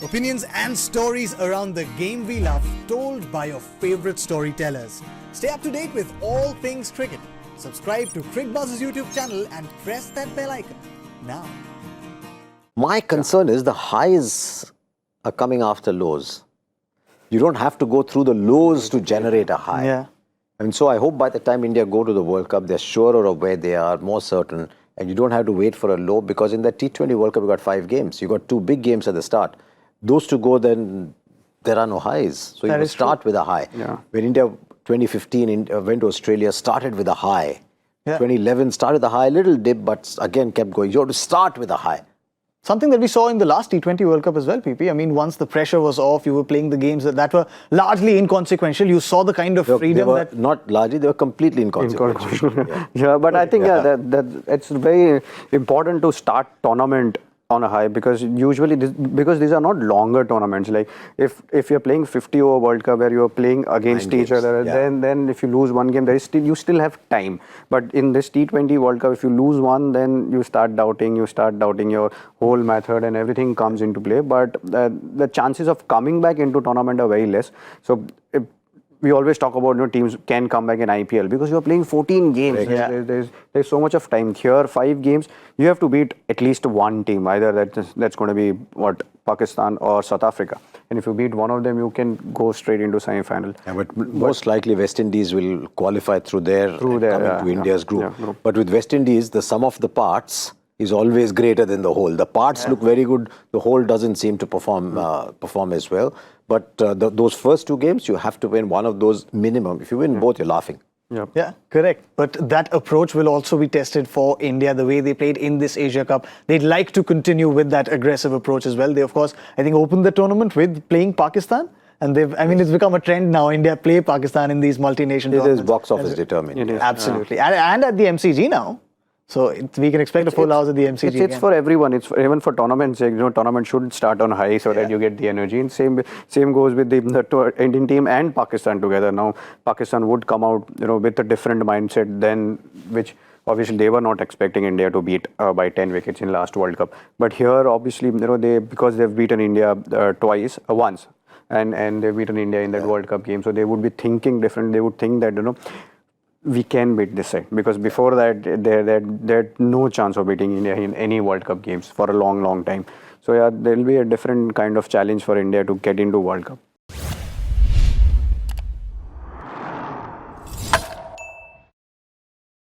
Opinions and stories around the game we love, told by your favorite storytellers. Stay up to date with all things cricket. Subscribe to Cricbuzz's YouTube channel and press that bell icon now. My concern is the highs are coming after lows. You don't have to go through the lows to generate a high. Yeah. And so I hope by the time India go to the World Cup, they're surer of where they are, more certain, and you don't have to wait for a low, because in the T20 World Cup, you got 5 games. You got 2 big games at the start. Those to go, then there are no highs. So you must start with a high. Yeah. When India 2015 went to Australia, started with a high. Yeah. 2011 started with a high, little dip, but again kept going. You have to start with a high. Something that we saw in the last T20 World Cup as well, PP. I mean, once the pressure was off, you were playing the games that were largely inconsequential. You saw the kind of freedom they were that... not largely, they were completely inconsequential. Yeah, but I think that it's very important to start tournament on a high, because usually because these are not longer tournaments. Like if you're playing 50 over World Cup where you're playing against each other, then if you lose one game, there is you still have time. But in this T20 World Cup, if you lose one, then you start doubting your whole method, and everything comes into play. But the chances of coming back into tournament are very less. So we always talk about teams can come back in IPL because you're playing 14 games. Right. There's so much of time. Here, 5 games, you have to beat at least one team. Either that's going to be Pakistan or South Africa. And if you beat one of them, you can go straight into semi-final. Yeah, but most likely West Indies will qualify through into India's group. But with West Indies, the sum of the parts is always greater than the whole. The parts look very good. The whole doesn't seem to perform as well. But those first 2 games, you have to win one of those minimum. If you win both, you're laughing. Yeah, correct. But that approach will also be tested for India, the way they played in this Asia Cup. They'd like to continue with that aggressive approach as well. They, of course, I think opened the tournament with playing Pakistan. And it's become a trend now. India play Pakistan in these multi-nation tournaments. It is box office determined. It is. Absolutely. And at the MCG now. So we can expect a full house at the MCG. It's for everyone. Even for tournaments. Tournament should start on high so that you get the energy. And same goes with the Indian team and Pakistan together. Now Pakistan would come out with a different mindset than which obviously they were not expecting India to beat by 10 wickets in last World Cup. But here obviously because they've beaten India once and they've beaten India in that World Cup game, so they would be thinking different. They would think that we can beat this side, because before that they had no chance of beating India in any World Cup games for a long time. So yeah, there will be a different kind of challenge for India to get into World Cup.